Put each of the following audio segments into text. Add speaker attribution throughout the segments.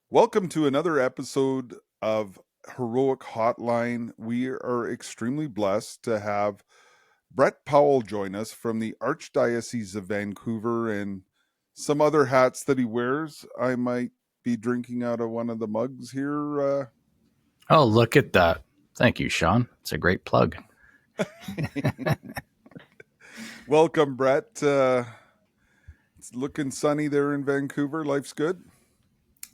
Speaker 1: Welcome to another episode of Heroic Hotline. We are extremely blessed to have Brett Powell join us from the Archdiocese of Vancouver and some other hats that he wears. I might be drinking out of one of the mugs here.
Speaker 2: Oh, look at that. Thank you, Sean. It's a great plug.
Speaker 1: Welcome, Brett. It's looking sunny there in Vancouver. Life's good.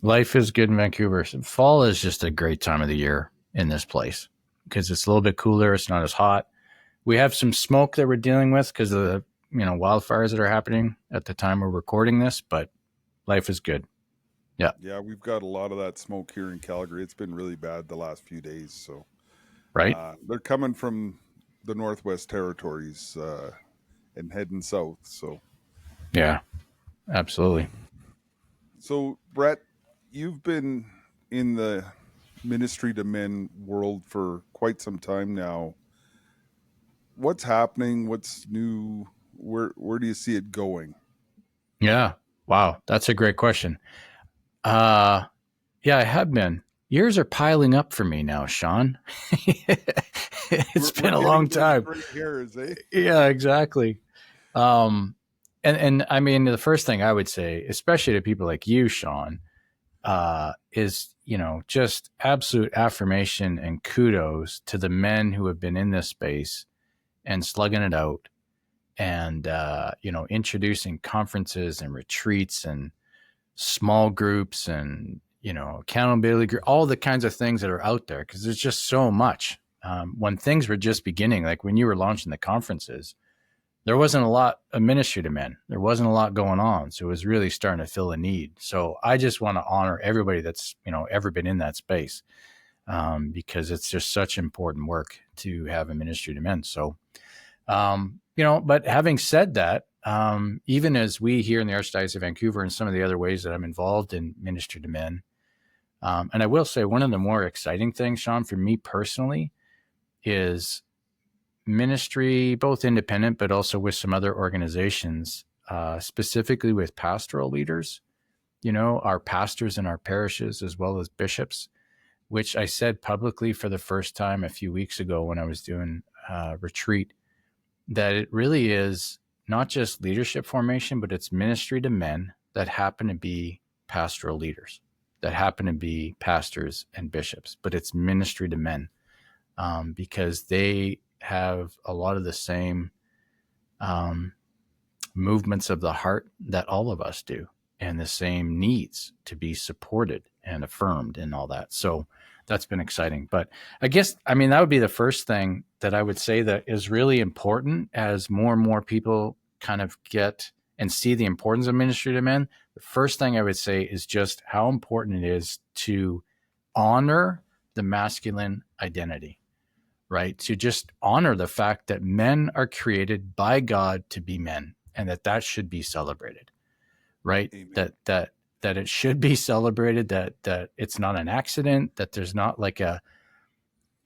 Speaker 2: Life is good in Vancouver. Fall is just a great time of the year in this place because it's a little bit cooler. It's not as hot. We have some smoke that we're dealing with because of the wildfires that are happening at the time we're recording this, but life is good.
Speaker 1: Yeah, we've got a lot of that smoke here in Calgary. It's been really bad the last few days. So
Speaker 2: Right?
Speaker 1: they're coming from the Northwest Territories and heading south.
Speaker 2: Yeah, absolutely.
Speaker 1: So Brett, you've been in the ministry to men world for quite some time now. What's happening? What's new? Where do you see it going?
Speaker 2: Yeah. Wow. That's a great question. Yeah, I have been. Years are piling up for me now, Sean. It's been a long time.
Speaker 1: Great hairs, eh?
Speaker 2: Yeah, exactly. Um, and I mean, the first thing I would say, especially to people like you, Sean, is, just absolute affirmation and kudos to the men who have been in this space and slugging it out and, introducing conferences and retreats and small groups and, accountability group, all the kinds of things that are out there. Cause there's just so much. When things were just beginning, like when you were launching the conferences, there wasn't a lot of ministry to men. There wasn't a lot going on. So it was really starting to fill a need. So I just want to honor everybody that's, ever been in that space, because it's just such important work to have a ministry to men. So, but having said that, even as we here in the Archdiocese of Vancouver and some of the other ways that I'm involved in ministry to men, and I will say one of the more exciting things, Sean, for me personally is ministry, both independent, but also with some other organizations, specifically with pastoral leaders, our pastors in our parishes, as well as bishops, which I said publicly for the first time a few weeks ago when I was doing a retreat, that it really is not just leadership formation, but it's ministry to men that happen to be pastoral leaders, that happen to be pastors and bishops, but it's ministry to men, because they have a lot of the same movements of the heart that all of us do, and the same needs to be supported and affirmed and all that. So that's been exciting. But I guess, that would be the first thing that I would say that is really important as more and more people kind of get and see the importance of ministry to men. The first thing I would say is just how important it is to honor the masculine identity, right? To just honor the fact that men are created by God to be men, and that should be celebrated, right?
Speaker 1: Amen.
Speaker 2: That it should be celebrated, that it's not an accident, that there's not like a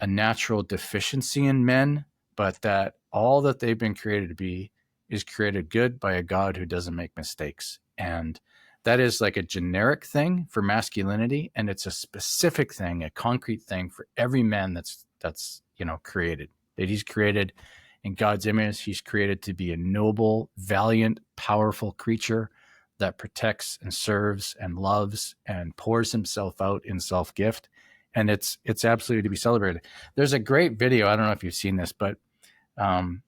Speaker 2: natural deficiency in men, but that all that they've been created to be is created good by a God who doesn't make mistakes. And that is like a generic thing for masculinity, and it's a specific thing, a concrete thing for every man that's created, that he's created in God's image. He's created to be a noble, valiant, powerful creature that protects and serves and loves and pours himself out in self-gift. And it's absolutely to be celebrated. There's a great video. I don't know if you've seen this, but and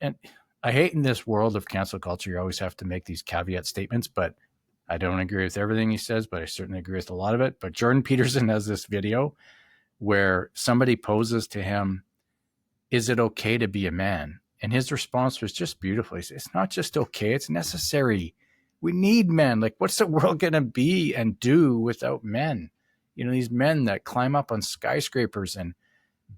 Speaker 2: I hate in this world of cancel culture, you always have to make these caveat statements, but I don't agree with everything he says, but I certainly agree with a lot of it. But Jordan Peterson has this video where somebody poses to him, is it okay to be a man? And his response was just beautiful. He said, it's not just okay, it's necessary. We need men. Like, what's the world going to be and do without men? These men that climb up on skyscrapers and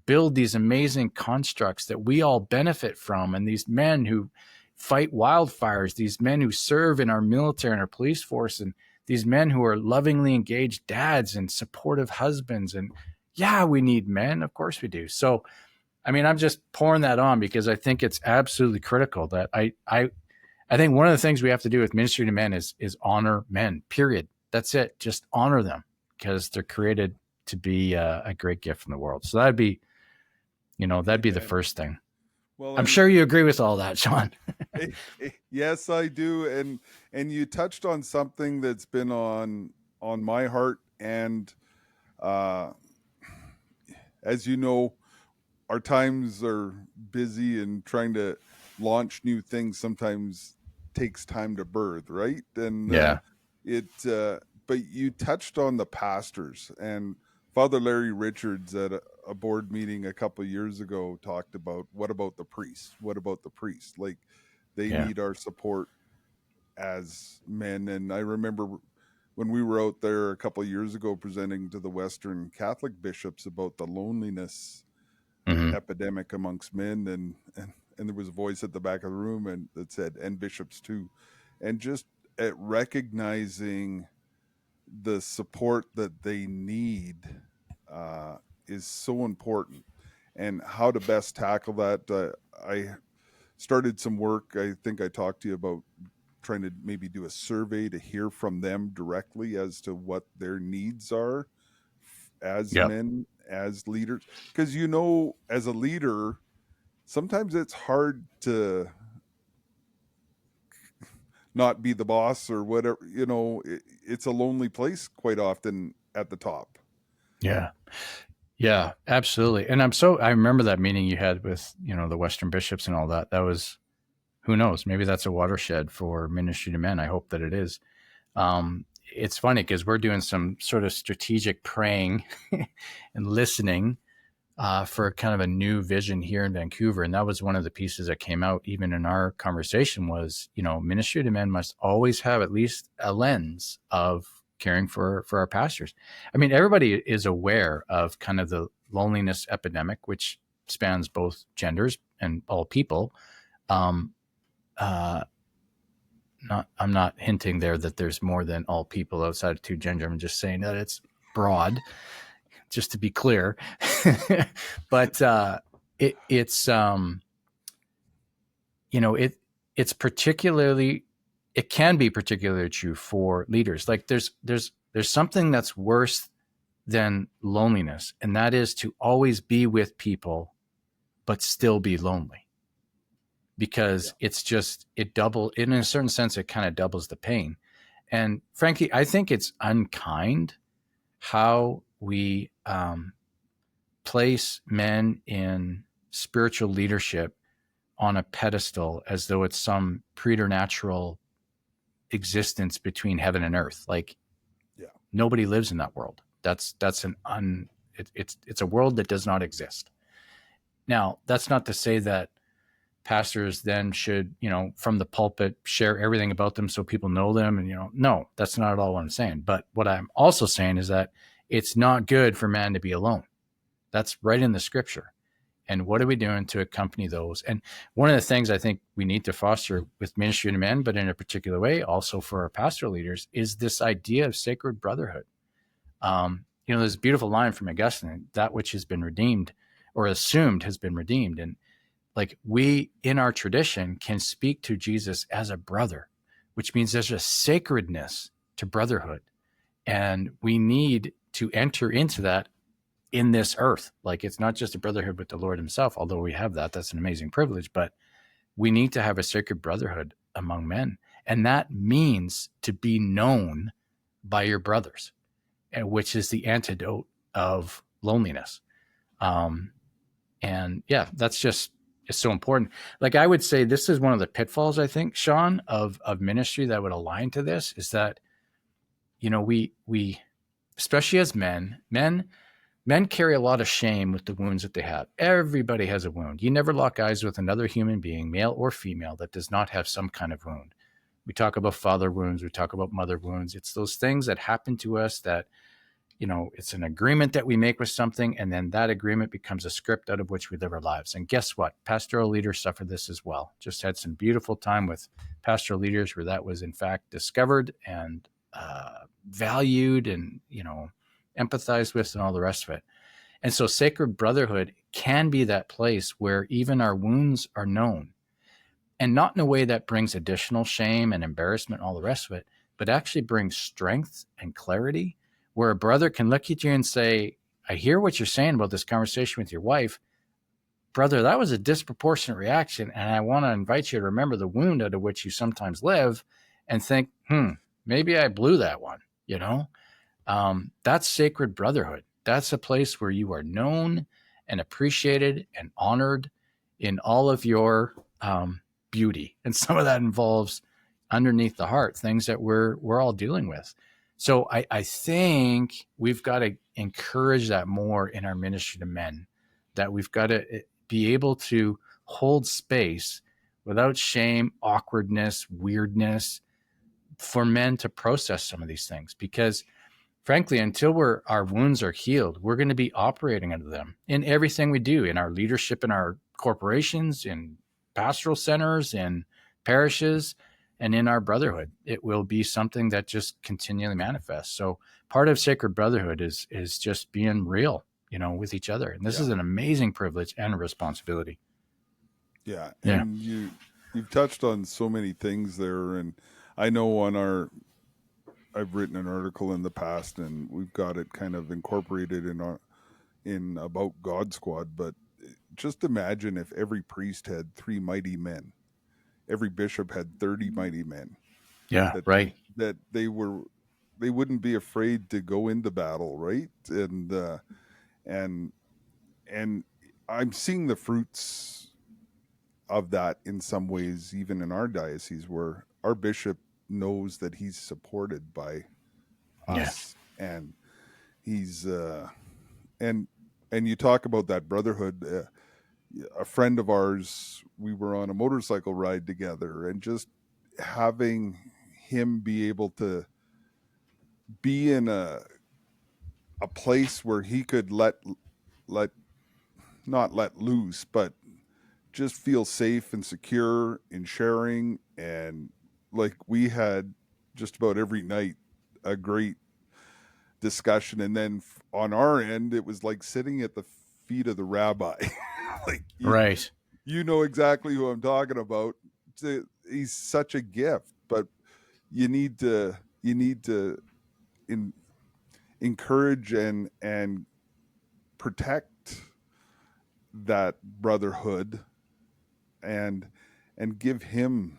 Speaker 2: build these amazing constructs that we all benefit from. And these men who fight wildfires, these men who serve in our military and our police force, and these men who are lovingly engaged dads and supportive husbands. And yeah, we need men. Of course we do. So, I'm just pouring that on because I think it's absolutely critical that I think one of the things we have to do with ministry to men is honor men, period. That's it. Just honor them. because they're created to be a great gift from the world. So that'd be the
Speaker 1: Amen.
Speaker 2: first thing.
Speaker 1: Well,
Speaker 2: I'm
Speaker 1: and
Speaker 2: sure you agree with all that, Sean.
Speaker 1: yes, I do. And you touched on something that's been on my heart. And uh, as you know, our times are busy, and trying to launch new things sometimes takes time to birth, right? And
Speaker 2: Yeah.
Speaker 1: it but you touched on the pastors, and Father Larry Richards at a board meeting a couple of years ago talked about, what about the priests? What about the priests? Like, they
Speaker 2: Yeah.
Speaker 1: need our support as men. And I remember when we were out there a couple of years ago presenting to the Western Catholic bishops about the loneliness
Speaker 2: Hmm.
Speaker 1: epidemic amongst men, and there was a voice at the back of the room and that said, and bishops too. And just at recognizing the support that they need uh, is so important, and how to best tackle that. I started some work. I think I talked to you about trying to maybe do a survey to hear from them directly as to what their needs are as
Speaker 2: Yep.
Speaker 1: men, as leaders. Because, as a leader, sometimes it's hard to not be the boss or whatever. It's a lonely place quite often at the top.
Speaker 2: Yeah. Yeah, absolutely. And I remember that meeting you had with, the Western bishops and all that. That was, who knows, maybe that's a watershed for ministry to men. I hope that it is. It's funny because we're doing some sort of strategic praying and listening for kind of a new vision here in Vancouver. And that was one of the pieces that came out even in our conversation was, ministry to men must always have at least a lens of caring for our pastors. I mean, everybody is aware of kind of the loneliness epidemic, which spans both genders and all people. Um, uh, I'm not hinting there that there's more than all people outside of two gender. I'm just saying that it's broad, just to be clear. But it's you know it it's particularly it can be particularly true for leaders. Like there's something that's worse than loneliness, and that is to always be with people but still be lonely,
Speaker 1: Yeah.
Speaker 2: because it double in a certain sense, it kind of doubles the pain. And frankly, I think it's unkind how we place men in spiritual leadership on a pedestal as though it's some preternatural existence between heaven and earth. Like,
Speaker 1: Yeah.
Speaker 2: nobody lives in that world. It's a world that does not exist. Now, that's not to say that pastors then should, from the pulpit, share everything about them so people know them. And, no, that's not at all what I'm saying. But what I'm also saying is that it's not good for man to be alone. That's right in the scripture. And what are we doing to accompany those? And one of the things I think we need to foster with ministry to men, but in a particular way, also for our pastoral leaders, is this idea of sacred brotherhood. There's a beautiful line from Augustine: that which has been redeemed or assumed has been redeemed. And like, we in our tradition can speak to Jesus as a brother, which means there's a sacredness to brotherhood. And we need to enter into that in this earth. Like, it's not just a brotherhood with the Lord himself, although we have that. That's an amazing privilege. But we need to have a sacred brotherhood among men. And that means to be known by your brothers, which is the antidote of loneliness. And yeah, that's just, it's so important. Like, I would say this is one of the pitfalls, I think, Sean, of ministry that would align to this, is that, we especially as men carry a lot of shame with the wounds that they have. Everybody has a wound. You never lock eyes with another human being, male or female, that does not have some kind of wound. We talk about father wounds, we talk about mother wounds. It's those things that happen to us that, it's an agreement that we make with something, and then that agreement becomes a script out of which we live our lives. And guess what? Pastoral leaders suffer this as well. Just had some beautiful time with pastoral leaders where that was in fact discovered and valued and, empathized with and all the rest of it. And so sacred brotherhood can be that place where even our wounds are known, and not in a way that brings additional shame and embarrassment and all the rest of it, but actually brings strength and clarity, where a brother can look at you and say, I hear what you're saying about this conversation with your wife. Brother, that was a disproportionate reaction. And I want to invite you to remember the wound out of which you sometimes live and think, maybe I blew that one, you know? That's sacred brotherhood. That's a place where you are known and appreciated and honored in all of your beauty. And some of that involves underneath the heart, things that we're all dealing with. So I think we've got to encourage that more in our ministry to men, that we've got to be able to hold space without shame, awkwardness, weirdness, for men to process some of these things. Because frankly, until our wounds are healed, we're going to be operating under them in everything we do, in our leadership, in our corporations, in pastoral centers, in parishes, and in our brotherhood. It will be something that just continually manifests. So part of sacred brotherhood is just being real, with each other. And this is an amazing privilege and a responsibility.
Speaker 1: Yeah. And you've touched on so many things there. And I know I've written an article in the past, and we've got it kind of incorporated in About God Squad. But just imagine if every priest had 3 mighty men, every bishop had 30 mighty men.
Speaker 2: Yeah, right.
Speaker 1: That they wouldn't be afraid to go into battle, right? And I'm seeing the fruits of that in some ways, even in our diocese, where our bishop knows that he's supported by us, and he's and you talk about that brotherhood. A friend of ours, we were on a motorcycle ride together, and just having him be able to be in a place where he could not let loose, but just feel safe and secure in sharing. And like, we had just about every night a great discussion. And then on our end, it was like sitting at the feet of the rabbi. Like,
Speaker 2: right.
Speaker 1: You know exactly who I'm talking about. He's such a gift, but you need to encourage and protect that brotherhood, and give him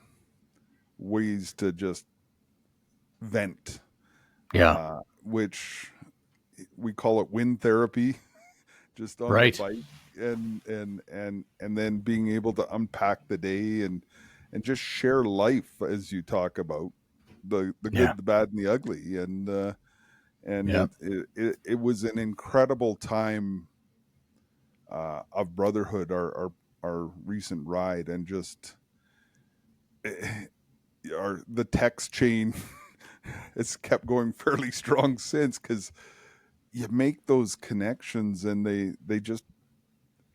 Speaker 1: ways to just vent. Which we call it wind therapy, just on the bike, and then being able to unpack the day and just share life, as you talk about the good, the bad, and the ugly. And it was an incredible time of brotherhood, our recent ride. And just the text chain it's kept going fairly strong since, because you make those connections, and they just,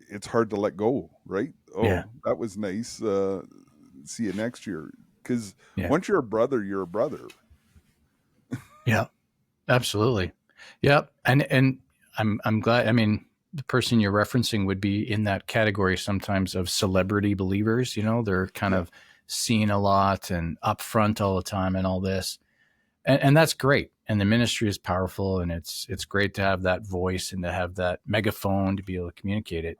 Speaker 1: it's hard to let go, right? That was nice. See you next year. Because once you're a brother, you're a brother.
Speaker 2: Yeah, absolutely. Yep. And I'm glad. I mean, the person you're referencing would be in that category sometimes of celebrity believers. They're kind of seen a lot and upfront all the time and all this. And that's great. And the ministry is powerful, and it's great to have that voice and to have that megaphone to be able to communicate it.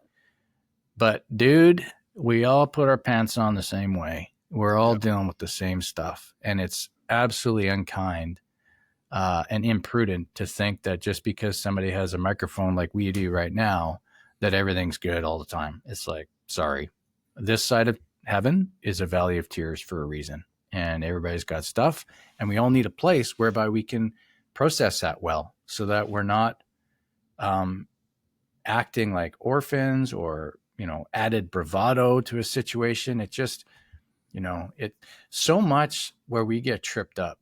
Speaker 2: But dude, we all put our pants on the same way. We're all dealing with the same stuff. And it's absolutely unkind and imprudent to think that just because somebody has a microphone like we do right now, that everything's good all the time. It's like, sorry, this side of heaven is a valley of tears for a reason. And everybody's got stuff, and we all need a place whereby we can process that well, so that we're not acting like orphans or, added bravado to a situation. It just, it so much where we get tripped up.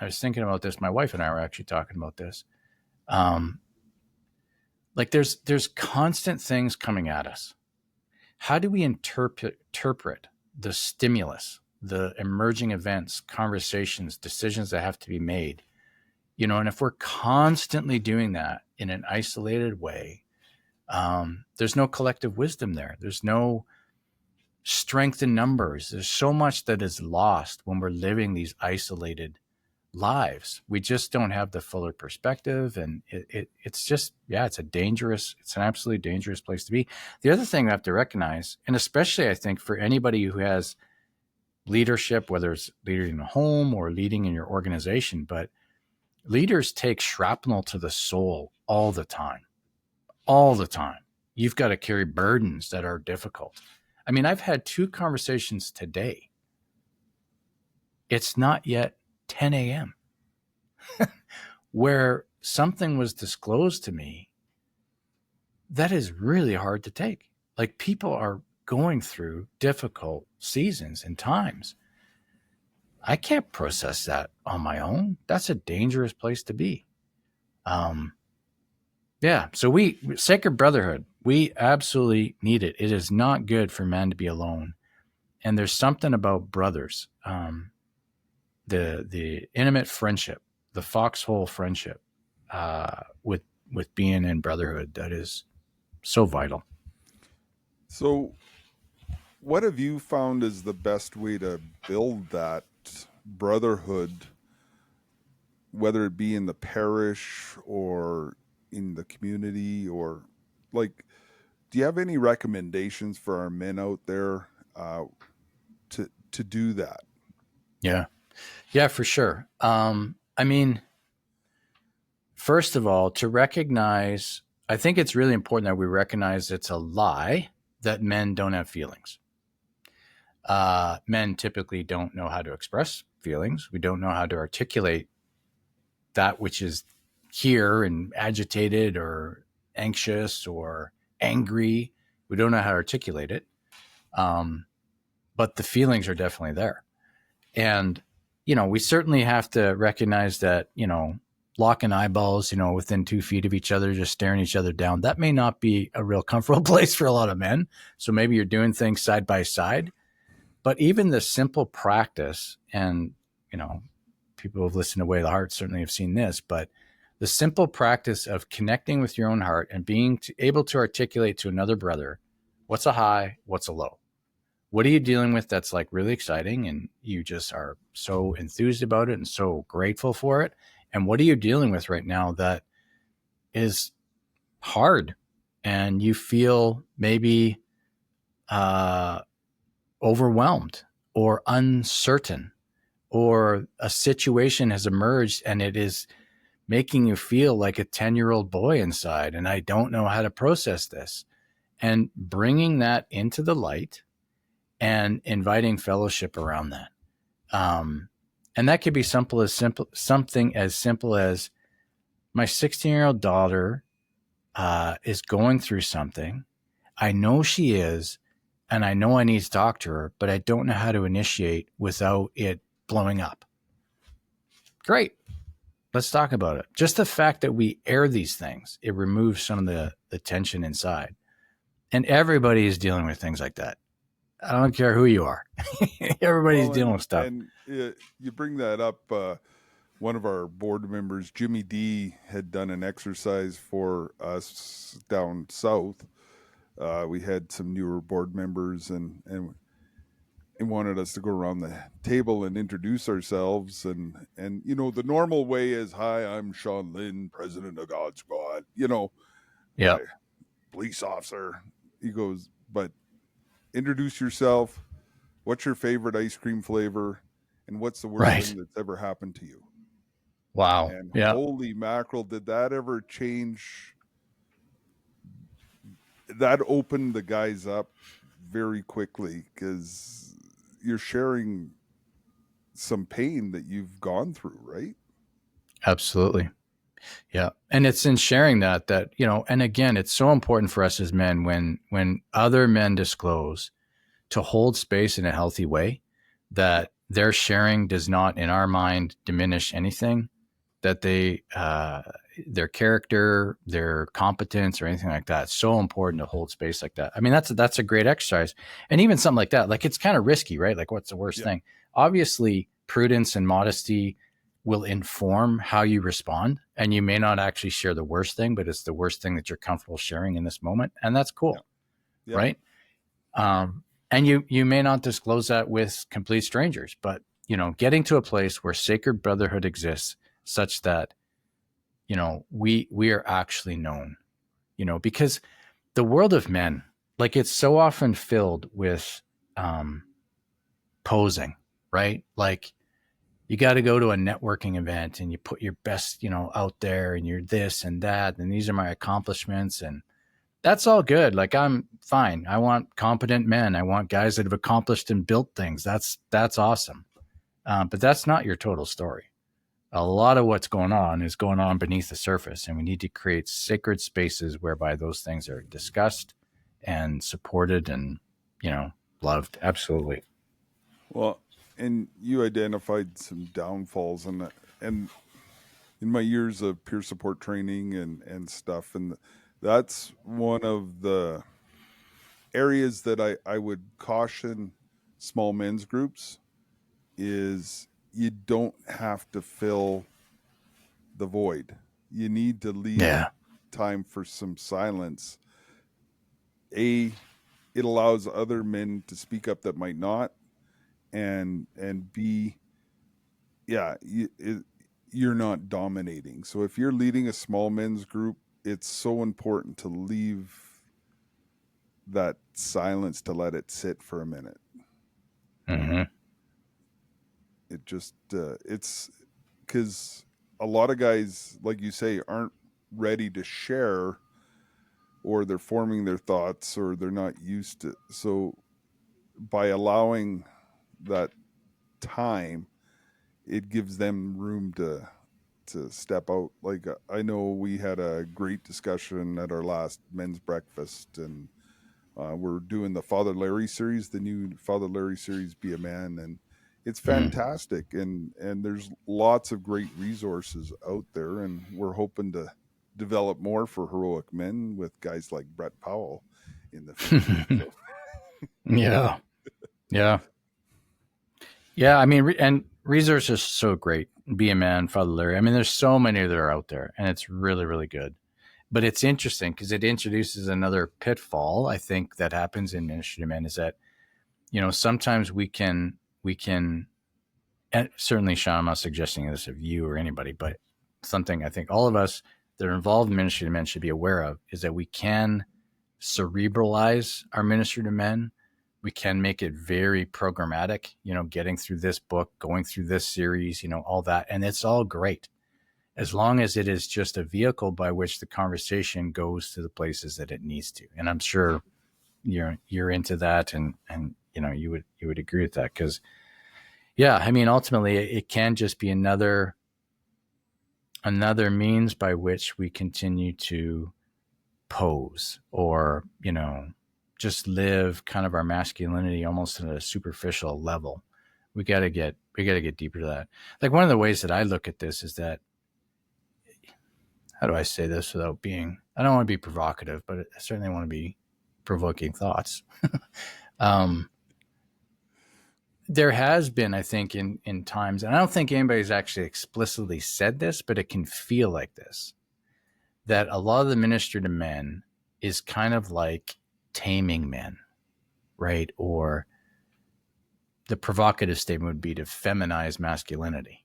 Speaker 2: I was thinking about this. My wife and I were actually talking about this. Like there's constant things coming at us. How do we interpret the stimulus, the emerging events, conversations, decisions that have to be made? And if we're constantly doing that in an isolated way, there's no collective wisdom there. There's no strength in numbers. There's so much that is lost when we're living these isolated lives. We just don't have the fuller perspective. And it's just, yeah, it's an absolutely dangerous place to be. The other thing we have to recognize, and especially I think for anybody who has leadership, whether it's leading in a home or leading in your organization, but leaders take shrapnel to the soul all the time, all the time. You've got to carry burdens that are difficult. I mean, I've had 2 conversations today. It's not yet 10 a.m. where something was disclosed to me that is really hard to take. Like, people are going through difficult seasons and times. I can't process that on my own. That's a dangerous place to be. Yeah. So sacred brotherhood, we absolutely need it. It is not good for men to be alone. And there's something about brothers, the intimate friendship, the foxhole friendship, with being in brotherhood, that is so vital.
Speaker 1: So, what have you found is the best way to build that brotherhood, whether it be in the parish or in the community, or like, do you have any recommendations for our men out there to do that?
Speaker 2: Yeah. Yeah, for sure. I mean, first of all, to recognize, I think it's really important that we recognize it's a lie that men don't have feelings. Men typically don't know how to express feelings. We don't know how to articulate that which is here and agitated or anxious or angry. We don't know how to articulate it. But the feelings are definitely there. And, we certainly have to recognize that, locking eyeballs, within 2 feet of each other, just staring each other down, that may not be a real comfortable place for a lot of men. So maybe you're doing things side by side. But even the simple practice, and, people who have listened to Way of the Heart certainly have seen this, but the simple practice of connecting with your own heart and being able to articulate to another brother, what's a high, what's a low? What are you dealing with that's like really exciting and you just are so enthused about it and so grateful for it? And what are you dealing with right now that is hard and you feel maybe overwhelmed or uncertain, or a situation has emerged and it is making you feel like a 10-year-old boy inside, and I don't know how to process this? And bringing that into the light and inviting fellowship around that. And that could be something as simple as, my 16-year-old daughter is going through something. I know she is, and I know I need to talk to her, but I don't know how to initiate without it blowing up. Great. Let's talk about it. Just the fact that we air these things, it removes some of the tension inside. And everybody is dealing with things like that. I don't care who you are. Everybody's dealing with stuff.
Speaker 1: And you bring that up. One of our board members, Jimmy D, had done an exercise for us down south. We had some newer board members, and wanted us to go around the table and introduce ourselves. And the normal way is, hi, I'm Sean Lynn, president of God Squad.
Speaker 2: Yeah.
Speaker 1: Police officer. He goes, but introduce yourself. What's your favorite ice cream flavor? And what's the worst thing that's ever happened to you?
Speaker 2: Wow.
Speaker 1: And
Speaker 2: yeah.
Speaker 1: Holy mackerel, did that ever change? That opened the guys up very quickly, because you're sharing some pain that you've gone through, right?
Speaker 2: Absolutely. Yeah. And it's in sharing that, and again, it's so important for us as men when other men disclose, to hold space in a healthy way, that their sharing does not, in our mind, diminish anything, that their character, their competence, or anything like that. It's so important to hold space like that. I mean, that's a great exercise. And even something like that, like, it's kind of risky, right? Like, what's the worst thing? Obviously, prudence and modesty will inform how you respond, and you may not actually share the worst thing, but it's the worst thing that you're comfortable sharing in this moment. And that's cool. Right. And you may not disclose that with complete strangers, but getting to a place where sacred brotherhood exists such that, we are actually known, because the world of men, like, it's so often filled with um, posing, right? Like, you got to go to a networking event and you put your best, out there, and you're this and that, and these are my accomplishments, and that's all good. Like, I'm fine. I want competent men. I want guys that have accomplished and built things. That's awesome. But that's not your total story. A lot of what's going on is going on beneath the surface, and we need to create sacred spaces whereby those things are discussed and supported and, loved. Absolutely.
Speaker 1: Well, and you identified some downfalls, and in my years of peer support training and stuff, and that's one of the areas that I would caution small men's groups is you don't have to fill the void. You need to leave
Speaker 2: Yeah.
Speaker 1: time for some silence. A, it allows other men to speak up that might not, and B, yeah, you're not dominating. So if you're leading a small men's group, it's so important to leave that silence, to let it sit for a minute.
Speaker 2: Mm-hmm.
Speaker 1: It just it's because a lot of guys, like you say, aren't ready to share, or they're forming their thoughts, or they're not used to. So by allowing that time, it gives them room to step out. Like, I know we had a great discussion at our last men's breakfast, and we're doing the Father Larry series, the new Father Larry series, Be a Man, and it's
Speaker 2: Mm-hmm.
Speaker 1: fantastic. And there's lots of great resources out there, and we're hoping to develop more for heroic men with guys like Brett Powell in the future. So
Speaker 2: Yeah. Yeah. Yeah. I mean, and resources are so great. Be a Man, Father Larry. I mean, there's so many that are out there, and it's really, really good. But it's interesting because it introduces another pitfall, I think, that happens in ministry to men, is that, sometimes we can, and certainly, Sean, I'm not suggesting this of you or anybody, but something I think all of us that are involved in ministry to men should be aware of is that we can cerebralize our ministry to men. We can make it very programmatic, getting through this book, going through this series, all that. And it's all great as long as it is just a vehicle by which the conversation goes to the places that it needs to. And I'm sure you're into that, and you would agree with that, because yeah, I mean, ultimately it can just be another means by which we continue to pose, or just live kind of our masculinity almost at a superficial level. We got to get deeper to that. Like, one of the ways that I look at this is that, how do I say this without being, I don't want to be provocative, but I certainly want to be provoking thoughts. um, there has been, I think, in times, and I don't think anybody's actually explicitly said this, but it can feel like this, that a lot of the ministry to men is kind of like taming men, right? Or the provocative statement would be to feminize masculinity.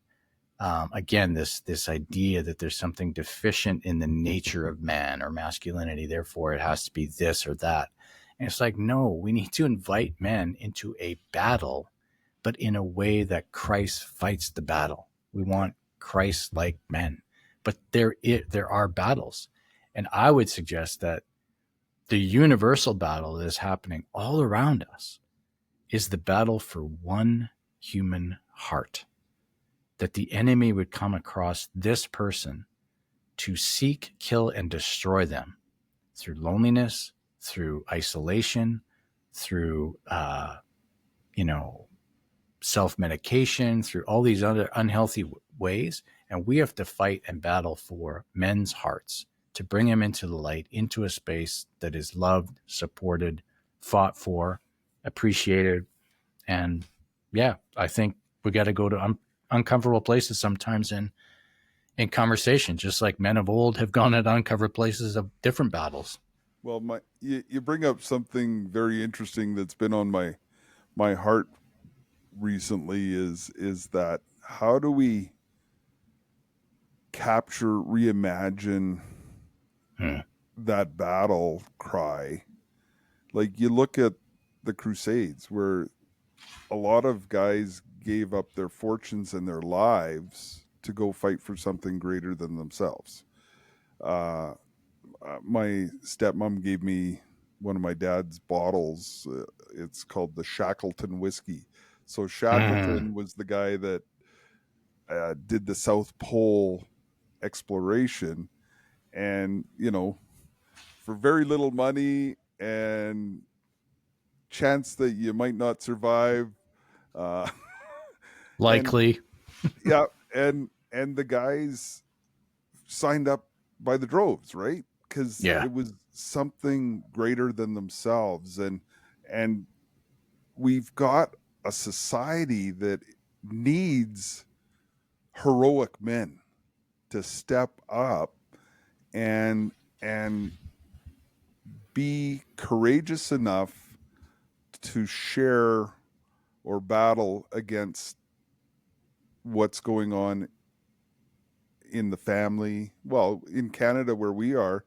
Speaker 2: Again, this idea that there's something deficient in the nature of man or masculinity, therefore it has to be this or that. And it's like, no, we need to invite men into a battle, but in a way that Christ fights the battle. We want Christ-like men, but there are battles, and I would suggest that the universal battle that is happening all around us is the battle for one human heart. That the enemy would come across this person to seek, kill, and destroy them through loneliness, through isolation, through you know self-medication, through all these other unhealthy ways. And we have to fight and battle for men's hearts to bring them into the light, into a space that is loved, supported, fought for, appreciated. And yeah, I think we got to go to uncomfortable places sometimes in conversation, just like men of old have gone at uncovered places of different battles.
Speaker 1: well, you bring up something very interesting that's been on my heart recently is that how do we capture, reimagine
Speaker 2: Hmm.
Speaker 1: that battle cry? Like you look at the Crusades, where a lot of guys gave up their fortunes and their lives to go fight for something greater than themselves. Uh, my stepmom gave me one of my dad's bottles. It's called the Shackleton whiskey. So
Speaker 2: Mm.
Speaker 1: Shackleton was the guy that did the South Pole exploration, and for very little money and chance that you might not survive. Uh, and
Speaker 2: Likely.
Speaker 1: yeah, and the guys signed up by the droves, right? Because
Speaker 2: Yeah.
Speaker 1: it was something greater than themselves, and we've got a society that needs heroic men to step up and and be courageous enough to share or battle against what's going on in the family. Well, in Canada where we are,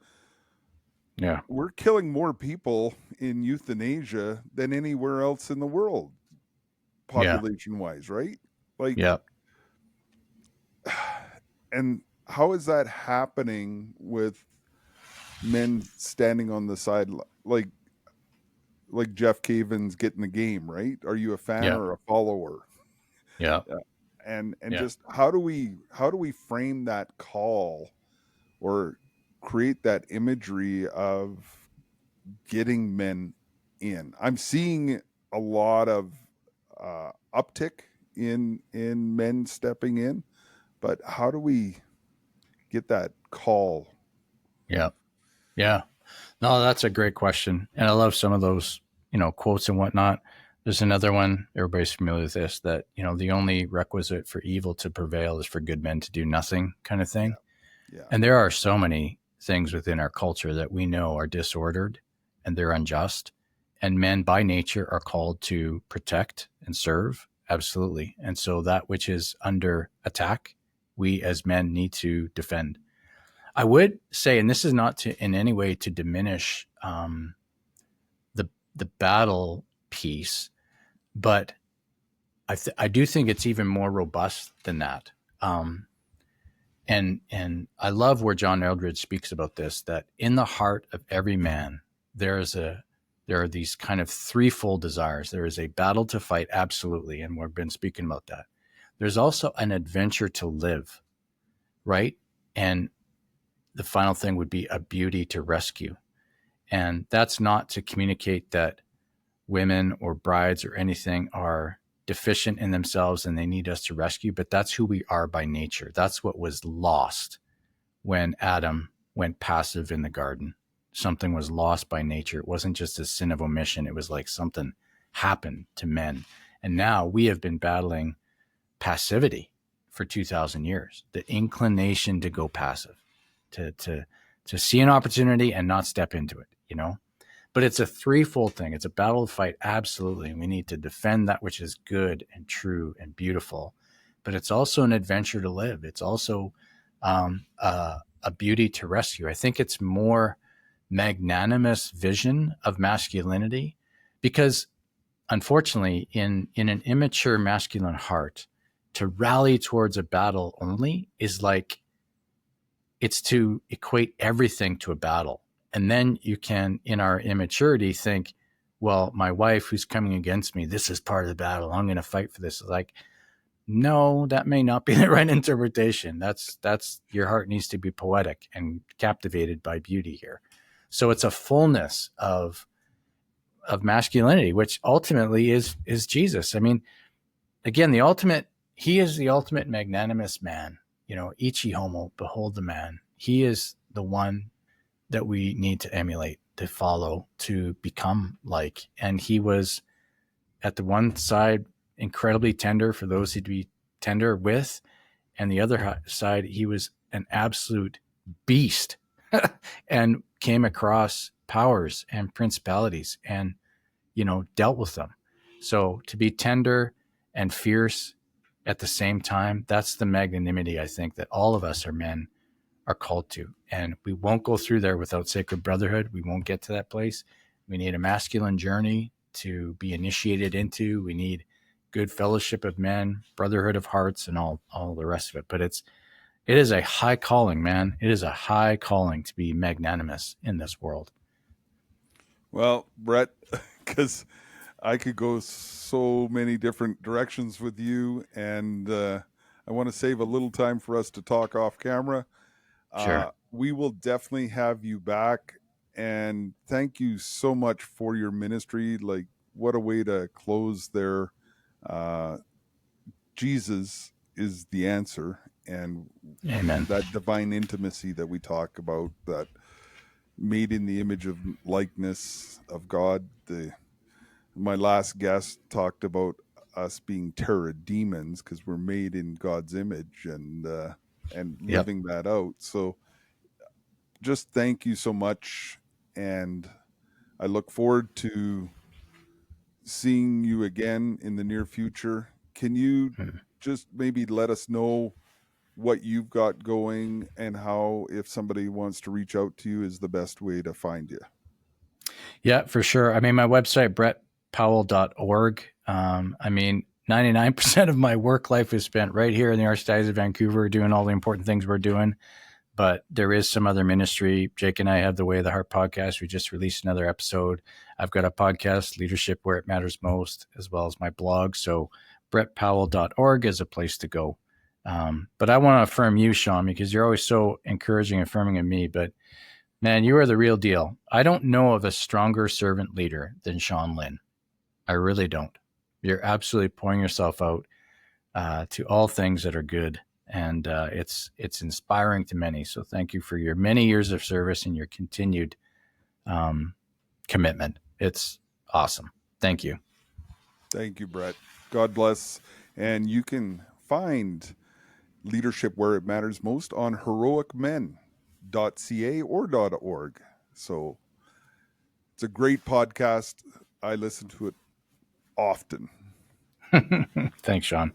Speaker 2: Yeah.
Speaker 1: we're killing more people in euthanasia than anywhere else in the world,
Speaker 2: Yeah.
Speaker 1: population wise, right? Like,
Speaker 2: Yeah.
Speaker 1: and how is that happening with men standing on the side, like Jeff Caven's getting the game, right? Are you a fan
Speaker 2: Yeah.
Speaker 1: or a follower?
Speaker 2: Yeah.
Speaker 1: Yeah. And
Speaker 2: Yeah.
Speaker 1: just how do we frame that call or create that imagery of getting men in? I'm seeing a lot of uptick in men stepping in, but how do we get that call?
Speaker 2: Yeah. Yeah. No, that's a great question. And I love some of those, quotes and whatnot. There's another one, everybody's familiar with this, that, the only requisite for evil to prevail is for good men to do nothing, kind of thing.
Speaker 1: Yeah, yeah,
Speaker 2: And there are so many things within our culture that we know are disordered and they're unjust. And men by nature are called to protect and serve. Absolutely. And so that which is under attack, we as men need to defend. I would say, and this is not to in any way to diminish the battle piece, but I do think it's even more robust than that. Um, and I love where John Eldredge speaks about this, that in the heart of every man there is a there are these kind of threefold desires. There is a battle to fight, absolutely, and we've been speaking about that. There's also an adventure to live, right? And the final thing would be a beauty to rescue. And that's not to communicate that women or brides or anything are deficient in themselves and they need us to rescue, but that's who we are by nature. That's what was lost when Adam went passive in the garden. Something was lost by nature. It wasn't just a sin of omission, it was like something happened to men. And now we have been battling passivity for 2,000 years, the inclination to go passive, to, to, to see an opportunity and not step into it. But it's a threefold thing. It's a battle to fight, absolutely. We need to defend that which is good and true and beautiful. But it's also an adventure to live. It's also a beauty to rescue. I think it's more magnanimous vision of masculinity because, unfortunately, in an immature masculine heart, to rally towards a battle only is like it's to equate everything to a battle. And then you can, in our immaturity, think, well, my wife who's coming against me, this is part of the battle. I'm going to fight for this. Like, no, that may not be the right interpretation. That's your heart needs to be poetic and captivated by beauty here. So it's a fullness of masculinity, which ultimately is Jesus. I mean, again, he is the ultimate magnanimous man. Ichi homo, behold the man. He is the one that we need to emulate, to follow, to become like. And he was at the one side incredibly tender for those he'd be tender with, and the other side he was an absolute beast and came across powers and principalities and dealt with them. So to be tender and fierce at the same time. That's the magnanimity, I think, that all of us are men are called to. And we won't go through there without sacred brotherhood. We won't get to that place. We need a masculine journey to be initiated into. We need good fellowship of men, brotherhood of hearts, and all the rest of it. But it is a high calling, man. It is a high calling to be magnanimous in this world.
Speaker 1: Well, Brett, because I could go so many different directions with you, and I want to save a little time for us to talk off camera.
Speaker 2: Sure.
Speaker 1: We will definitely have you back, and thank you so much for your ministry. Like, what a way to close there. Uh, Jesus is the answer, and
Speaker 2: Amen.
Speaker 1: that divine intimacy that we talk about, that made in the image of likeness of God. The My last guest talked about us being terror demons because we're made in God's image, and
Speaker 2: Yep.
Speaker 1: living that out. So just thank you so much, and I look forward to seeing you again in the near future. Can you just maybe let us know what you've got going and how, if somebody wants to reach out to you, is the best way to find you?
Speaker 2: Yeah, for sure. I mean, my website, brettpowell.org. 99% of my work life is spent right here in the Archdiocese of Vancouver doing all the important things we're doing. But there is some other ministry. Jake and I have the Way of the Heart podcast. We just released another episode. I've got a podcast, Leadership Where It Matters Most, as well as my blog. So brettpowell.org is a place to go. But I want to affirm you, Sean, because you're always so encouraging and affirming of me. But man, you are the real deal. I don't know of a stronger servant leader than Sean Lynn. I really don't. You're absolutely pouring yourself out to all things that are good, and it's inspiring to many. So thank you for your many years of service and your continued commitment. It's awesome. Thank you.
Speaker 1: Thank you, Brett. God bless. And you can find Leadership Where It Matters Most on heroicmen.ca or .org. So it's a great podcast. I listen to it often.
Speaker 2: Thanks, Sean.